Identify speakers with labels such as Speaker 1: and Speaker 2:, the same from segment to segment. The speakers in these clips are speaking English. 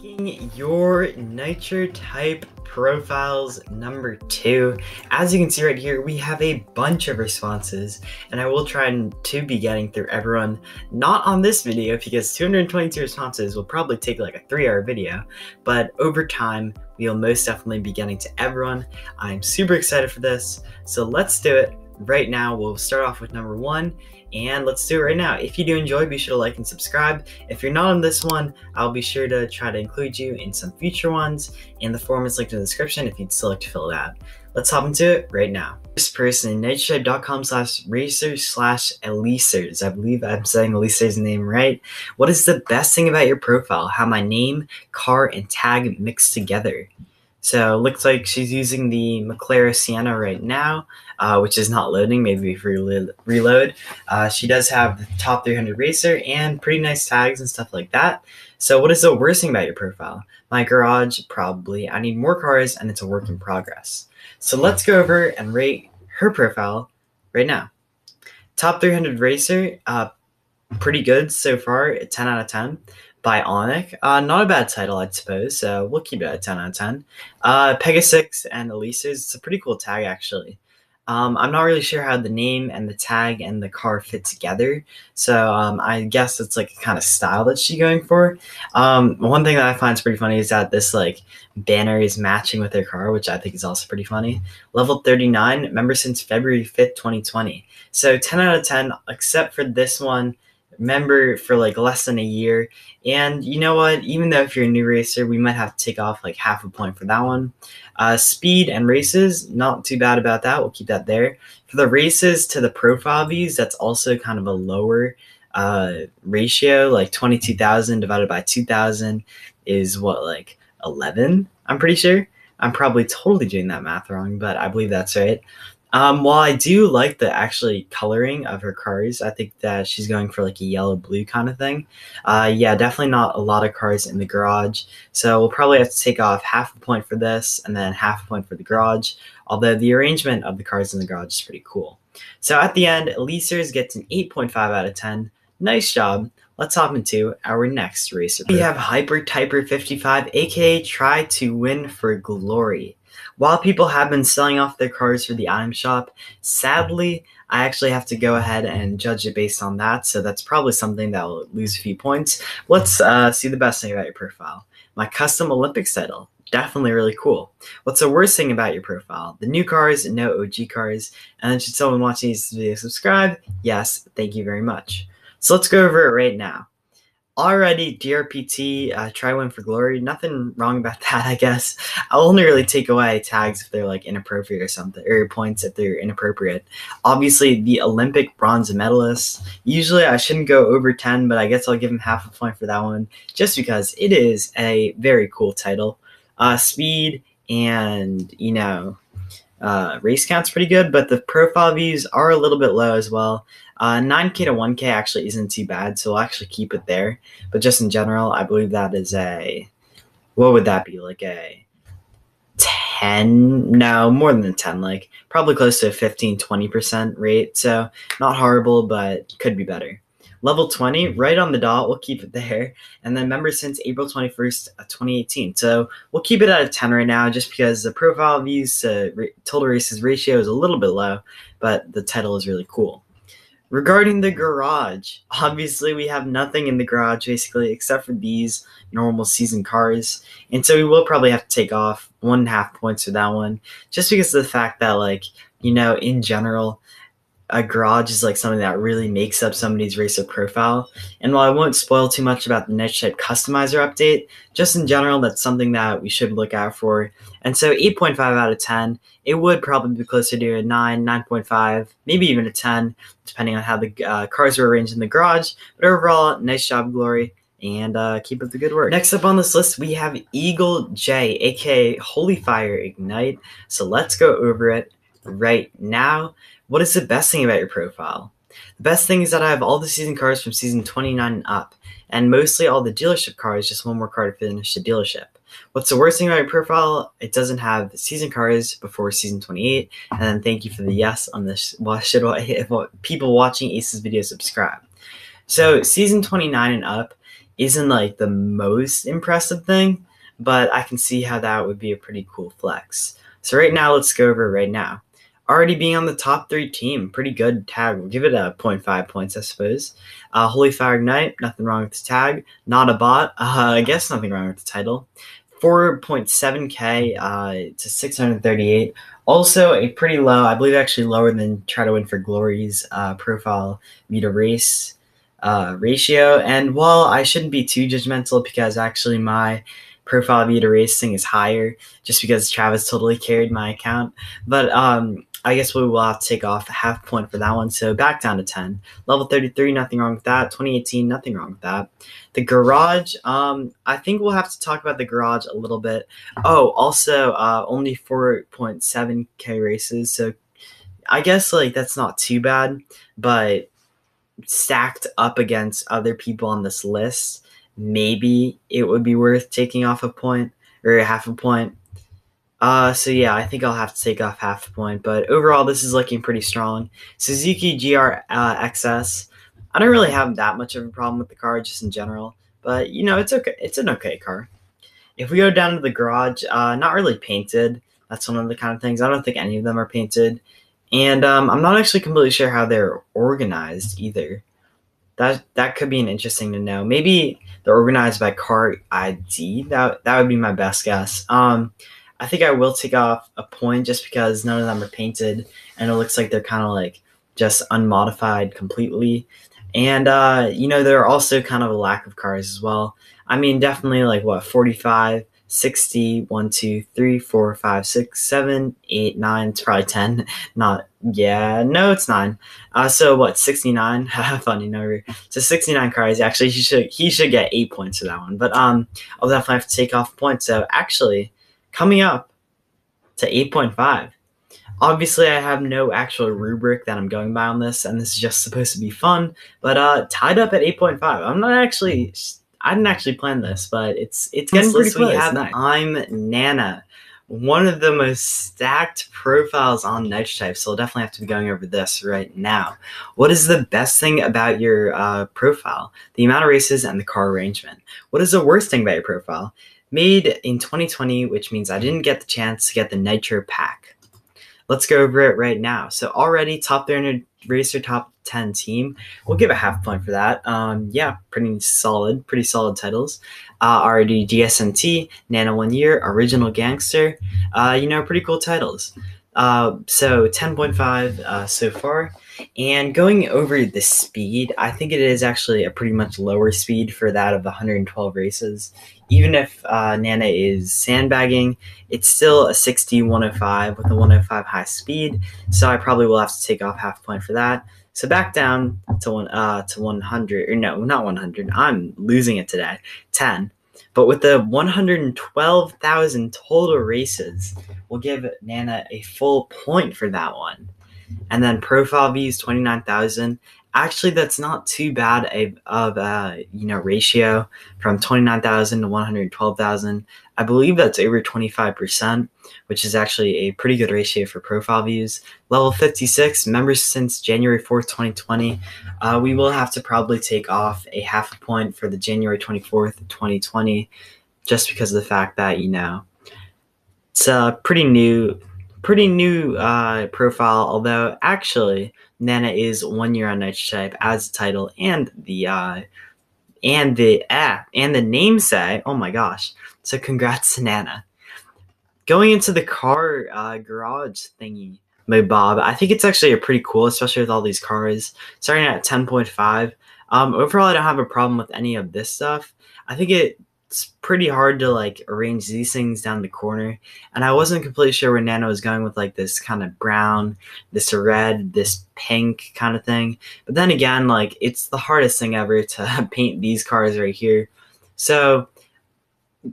Speaker 1: Making your Nitro Type profiles number 2. As you can see right here, we have a bunch of responses, and I will try to be getting through everyone. Not on this video, because 222 responses will probably take like a 3-hour video, but over time, we'll most definitely be getting to everyone. I'm super excited for this, so let's do it right now. We'll start off with number 1. And let's do it right now. If you do enjoy, be sure to like and subscribe. If you're not on this one, I'll be sure to try to include you in some future ones, and the form is linked in the description if you'd still like to fill it out. Let's hop into it right now. First person, nitrotype.com/racer/Elisers. I believe I'm saying Elise's name right. What is the best thing about your profile? How my name, car, and tag mixed together. So looks like she's using the McLaren Sienna right now, which is not loading. Maybe if we reload. She does have the top 300 racer and pretty nice tags and stuff like that. So what is the worst thing about your profile? My garage, probably. I need more cars, and it's a work in progress. So let's go over and rate her profile right now. Top 300 racer, pretty good so far, 10 out of 10. Bionic, not a bad title, I'd suppose, so we'll keep it at 10 out of 10. Pegasus and Elise, it's a pretty cool tag, actually. I'm not really sure how the name and the tag and the car fit together, so I guess it's like a kind of style that she's going for. One thing that I find is pretty funny is that this like banner is matching with her car, which I think is also pretty funny. Level 39, member since February 5th, 2020. So 10 out of 10, except for this one. Member for like less than a year, and you know what, even though if you're a new racer, we might have to take off like half a point for that one. Speed and races, not too bad about that, we'll keep that there. For the races to the profile views, that's also kind of a lower ratio, like 22,000 divided by 2,000 is what, like 11, I'm pretty sure. I'm probably totally doing that math wrong, but I believe that's right. While I do like the actually coloring of her cars, I think that she's going for like a yellow-blue kind of thing. Yeah, definitely not a lot of cars in the garage. So we'll probably have to take off half a point for this and then half a point for the garage. Although the arrangement of the cars in the garage is pretty cool. So at the end, Elisers gets an 8.5 out of 10. Nice job. Let's hop into our next racer. We have HyperTyper55, aka Try to Win for Glory. While people have been selling off their cars for the item shop, sadly, I actually have to go ahead and judge it based on that, so that's probably something that will lose a few points. Let's see the best thing about your profile. My custom Olympics title, definitely really cool. What's the worst thing about your profile? The new cars, no OG cars, and then should someone watching this video subscribe? Yes, thank you very much. So let's go over it right now. Already DRPT, try win for glory. Nothing wrong about that, I guess. I'll only really take away tags if they're like inappropriate or something, or points if they're inappropriate. Obviously, the Olympic bronze medalist. Usually I shouldn't go over 10, but I guess I'll give him half a point for that one, just because it is a very cool title. Speed and, you know, race count's pretty good, but the profile views are a little bit low as well. 9K to 1K actually isn't too bad, so we'll actually keep it there. But just in general, I believe that is a, what would that be, like a 10? No, more than a 10, like probably close to a 15-20% rate. So not horrible, but could be better. Level 20, right on the dot, we'll keep it there. And then member since April 21st, 2018. So we'll keep it at a 10 right now, just because the profile views to total races ratio is a little bit low, but the title is really cool. Regarding the garage, obviously we have nothing in the garage basically except for these normal season cars. And so we will probably have to take off 1.5 points for that one, just because of the fact that, like, you know, in general, a garage is like something that really makes up somebody's racer profile. And while I won't spoil too much about the Nitro Type customizer update, just in general, that's something that we should look out for. And so 8.5 out of 10, it would probably be closer to a 9, 9.5, maybe even a 10, depending on how the cars were arranged in the garage. But overall, nice job, Glory, and keep up the good work. Next up on this list, we have EagleJ, aka Holy Fire Ignite. So let's go over it right now. What is the best thing about your profile? The best thing is that I have all the season cars from season 29 and up, and mostly all the dealership cars, just one more car to finish the dealership. What's the worst thing about your profile? It doesn't have season cars before season 28, and then thank you for the yes on this. Why should people watching Ace's video subscribe? So season 29 and up, isn't like the most impressive thing, but I can see how that would be a pretty cool flex. So right now, let's go over it right now. Already being on the top 3 team, pretty good tag. We'll give it a 0.5 points, I suppose. Holy Fire Ignite, nothing wrong with the tag. Not a bot, I guess nothing wrong with the title. 4.7k to 638. Also a pretty low, I believe actually lower than Try to Win for Glory's profile meter race ratio. And while I shouldn't be too judgmental because actually my profile view to racing is higher just because Travis totally carried my account. But I guess we will have to take off a half point for that one. So back down to 10. Level 33, nothing wrong with that. 2018, nothing wrong with that. The garage, I think we'll have to talk about the garage a little bit. Oh, also only 4.7k races. So I guess like that's not too bad, but stacked up against other people on this list, maybe it would be worth taking off a point or half a point. So yeah, I think I'll have to take off half a point, but overall this is looking pretty strong. Suzuki GR XS, I don't really have that much of a problem with the car just in general, but you know, it's okay. It's an okay car. If we go down to the garage, not really painted. That's one of the kind of things. I don't think any of them are painted. And I'm not actually completely sure how they're organized either. That could be an interesting to know. Maybe they're organized by car ID. That would be my best guess. I think I will take off a point just because none of them are painted, and it looks like they're kind of like just unmodified completely. And you know, there are also kind of a lack of cars as well. I mean, definitely like what 45, 60, 1, 2, 3, 4, 5, 6, 7, 8, 9. It's probably 10. Not yeah, no, it's 9. So what 69? Funny number. So 69 cars. Actually, he should get 8 points for that one. But I'll definitely have to take off a point. So actually, coming up to 8.5. Obviously, I have no actual rubric that I'm going by on this, and this is just supposed to be fun. But tied up at 8.5. I didn't actually plan this, but it's getting pretty close. We have nice. I'm Nana, one of the most stacked profiles on Nitro Type, so I'll definitely have to be going over this right now. What is the best thing about your profile? The amount of races and the car arrangement. What is the worst thing about your profile? Made in 2020, which means I didn't get the chance to get the Nitro pack. Let's go over it right now. So already top 300 racer, top 10 team. We'll give a half point for that. Yeah, pretty solid titles. Already GSMT, Nano 1 Year, Original Gangster. You know, pretty cool titles. So 10.5 so far. And going over the speed, I think it is actually a pretty much lower speed for that of the 112 races. Even if Nana is sandbagging, it's still a 60-105 with a 105 high speed. So I probably will have to take off half a point for that. So back down to 100, or no, not 100. I'm losing it today. 10. But with the 112,000 total races, we'll give Nana a full point for that one. And then profile views 29,000. Actually, that's not too bad of a ratio from 29,000 to 112,000. I believe that's over 25%, which is actually a pretty good ratio for profile views. Level 56, members since January 4th, 2020. We will have to probably take off a half a point for the January 24th, 2020, just because of the fact that, you know, it's a pretty new profile, although actually Nana is 1 year on Nitro Type as a title, and the namesake. Oh my gosh! So congrats to Nana. Going into the car garage thingy, my Bob. I think it's actually a pretty cool, especially with all these cars. Starting at 10.5. Overall, I don't have a problem with any of this stuff. I think it's pretty hard to like arrange these things down the corner, and I wasn't completely sure where Nano was going with like this kind of brown, this red, this pink kind of thing. But then again, like it's the hardest thing ever to paint these cars right here. So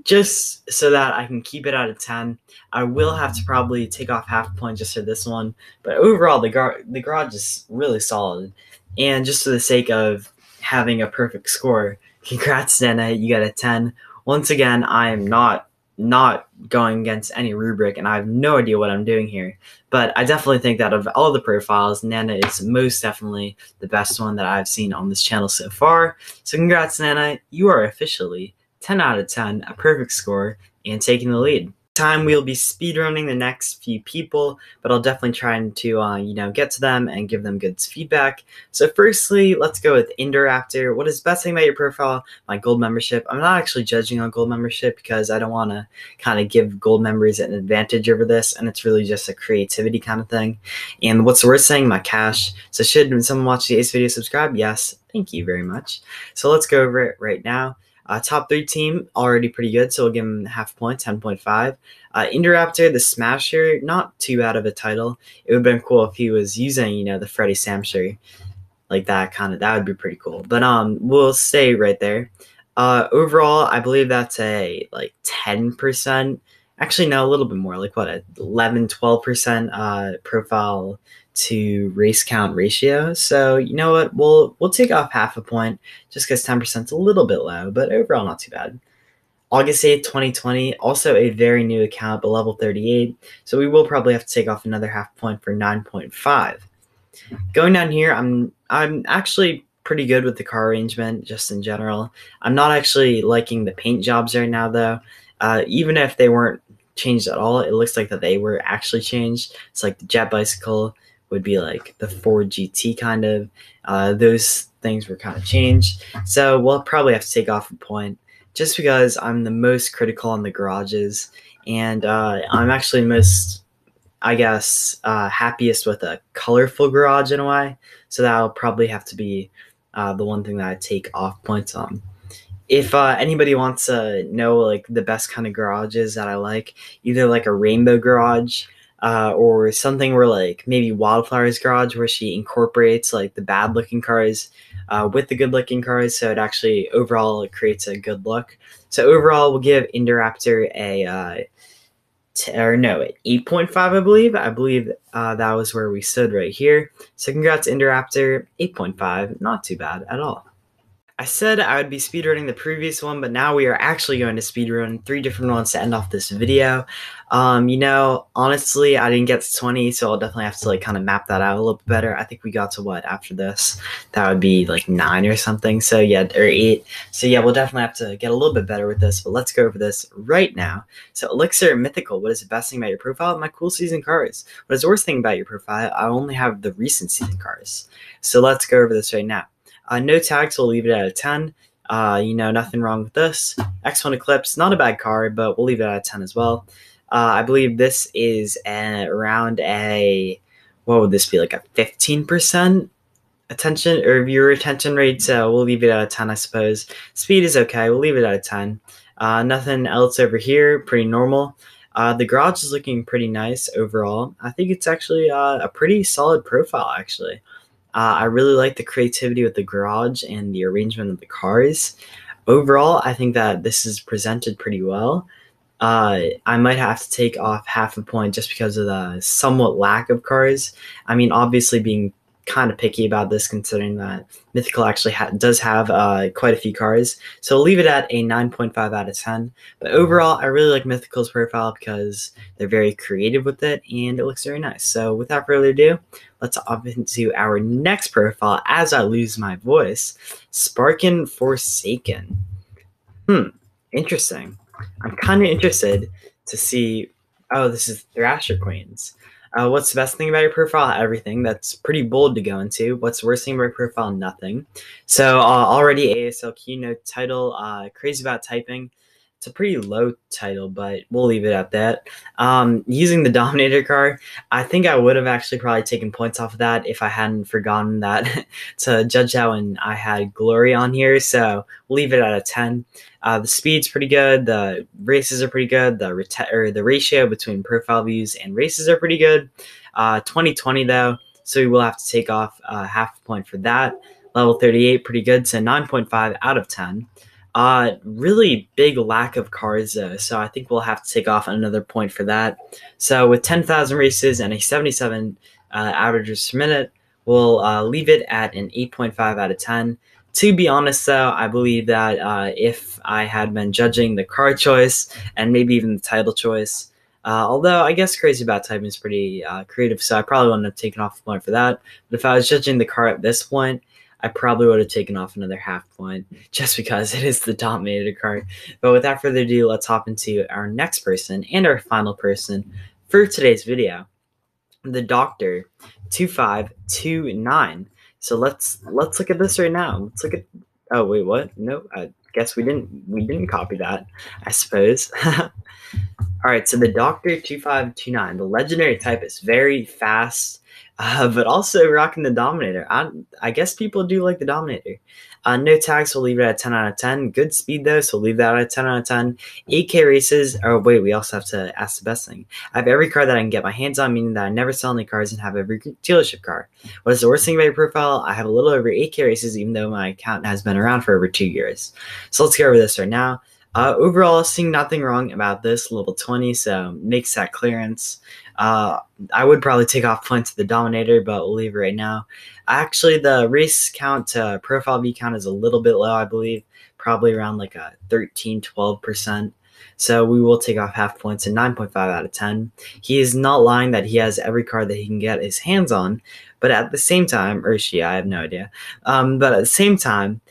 Speaker 1: just so that I can keep it out of 10, I will have to probably take off half a point just for this one. But overall, the garage is really solid, and just for the sake of having a perfect score, congrats, Nana, you got a 10. Once again, I am not not going against any rubric, and I have no idea what I'm doing here. But I definitely think that of all the profiles, Nana is most definitely the best one that I've seen on this channel so far. So congrats, Nana. You are officially 10 out of 10, a perfect score, and taking the lead. Time we'll be speedrunning the next few people, but I'll definitely try to get to them and give them good feedback. So firstly, let's go with Indoraptor. What is the best thing about your profile? My gold membership. I'm not actually judging on gold membership because I don't want to kind of give gold members an advantage over this, and it's really just a creativity kind of thing. And what's the worst thing? My cash. So should someone watch today's video subscribe? Yes, thank you very much. So let's go over it right now. Top 3 team, already pretty good, so we'll give him half a point, 10.5. Indoraptor, the Smasher, not too bad of a title. It would have been cool if he was using, the Freddy Smasher, like that would be pretty cool. But we'll stay right there. Overall, I believe that's a, 10%. Actually, no, a little bit more, 11, 12% profile to race count ratio. So you know what, we'll take off half a point just because 10% is a little bit low, but overall not too bad. August 8th, 2020, also a very new account, but level 38, so we will probably have to take off another half point for 9.5. Going down here, I'm actually pretty good with the car arrangement just in general. I'm not actually liking the paint jobs right now though. Even if they weren't changed at all, it looks like that they were actually changed. It's like the Jet Bicycle would be like the Ford GT kind of. Those things were kind of changed. So we'll probably have to take off a point just because I'm the most critical on the garages. And I'm actually most, I guess, happiest with a colorful garage in a way. So that'll probably have to be the one thing that I take off points on. If anybody wants to know the best kind of garages that I like, either like a rainbow garage or something where maybe Wildflower's garage, where she incorporates the bad looking cars with the good looking cars, so it actually overall creates a good look. So overall, we'll give Indoraptor a 8.5, I believe that was where we stood right here. So congrats, Indoraptor, 8.5, not too bad at all. I said I would be speedrunning the previous one, but now we are actually going to speedrun 3 different ones to end off this video. Honestly, I didn't get to 20, so I'll definitely have to kind of map that out a little bit better. I think we got to what after this? That would be 9 or something. So yeah, or 8. So yeah, we'll definitely have to get a little bit better with this, but let's go over this right now. So Elixir Mythical, what is the best thing about your profile? My cool season cards. What is the worst thing about your profile? I only have the recent season cards. So let's go over this right now. No tags, we'll leave it at a 10. Nothing wrong with this. X1 Eclipse, not a bad card, but we'll leave it at a 10 as well. I believe this is around what would this be, like a 15% attention or viewer retention rate, so we'll leave it at a 10, I suppose. Speed is okay, we'll leave it at a 10. Nothing else over here, pretty normal. The garage is looking pretty nice overall. I think it's actually a pretty solid profile, actually. I really like the creativity with the garage and the arrangement of the cars. Overall, I think that this is presented pretty well. I might have to take off half a point just because of the somewhat lack of cars. I mean, obviously being kind of picky about this, considering that Mythical actually does have quite a few cars. So I'll leave it at a 9.5 out of 10. But overall, I really like Mythical's profile because they're very creative with it and it looks very nice. So without further ado, let's hop into our next profile as I lose my voice. Sparkin Forsaken. Interesting. I'm kind of interested to see. Oh, this is Thrasher Queens. What's the best thing about your profile? Everything. That's pretty bold to go into. What's the worst thing about your profile? Nothing. So already ASLQ, no title. Crazy about typing. It's a pretty low title, but we'll leave it at that. Using the Dominator card, I think I would have actually probably taken points off of that if I hadn't forgotten that to judge that when I had Glory on here. So we'll leave it at a 10. The speed's pretty good. The races are pretty good. The ratio between profile views and races are pretty good. 2020 though, so we will have to take off half a point for that. Level 38, pretty good. So 9.5 out of 10. Really big lack of cars though, so I think we'll have to take off another point for that. So with 10,000 races and a 77 average races per minute, we'll leave it at an 8.5 out of 10. To be honest, though, I believe that if I had been judging the card choice and maybe even the title choice, although I guess Crazy About Typing is pretty creative, so I probably wouldn't have taken off a point for that. But if I was judging the card at this point, I probably would have taken off another half point just because it is the Dominator card. But without further ado, let's hop into our next person and our final person for today's video, the Doctor 2529. So let's look at this right now. Let's look at. Oh wait, what? No, I guess we didn't copy that, I suppose. All right, so the Doctor 2529, the legendary type, is very fast, but also rocking the Dominator. I guess people do like the Dominator. No tags, so we'll leave it at 10 out of 10. Good speed, though, so we'll leave that at 10 out of 10. 8K races. Oh, wait, we also have to ask the best thing. I have every car that I can get my hands on, meaning that I never sell any cars and have every dealership car. What is the worst thing about your profile? I have a little over 8K races, even though my account has been around for over 2 years. So let's go over this right now. Overall, seeing nothing wrong about this level 20, so makes that clearance. I would probably take off points to the Dominator, but we'll leave it right now. Actually, the race count to profile V count is a little bit low, I believe, probably around like a 13-12%. So we will take off half points and 9.5 out of 10. He is not lying that he has every card that he can get his hands on, but at the same time, or she, I have no idea. But at the same time,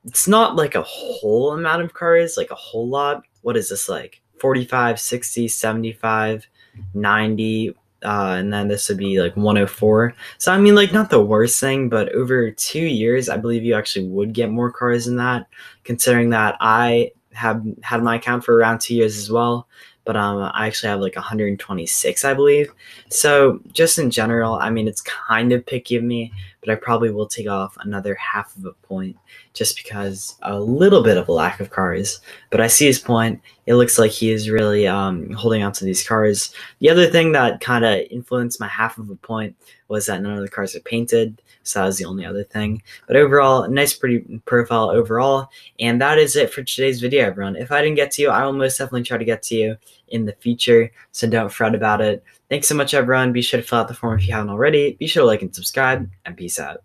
Speaker 1: it's not like a whole amount of cards, like a whole lot. What is this, like 45, 60, 75, 90, and then this would be like 104. So I mean, like, not the worst thing, but over 2 years, I believe you actually would get more cards than that, considering that I have had my account for around 2 years as well. But I actually have like 126, I believe. So just in general, I mean, it's kind of picky of me, but I probably will take off another half of a point just because a little bit of a lack of cars. But I see his point. It looks like he is really holding on to these cars. The other thing that kind of influenced my half of a point was that none of the cars are painted. So that was the only other thing. But overall, a nice, pretty profile overall. And that is it for today's video, everyone. If I didn't get to you, I will most definitely try to get to you in the future. So don't fret about it. Thanks so much, everyone. Be sure to fill out the form if you haven't already. Be sure to like and subscribe, and peace out.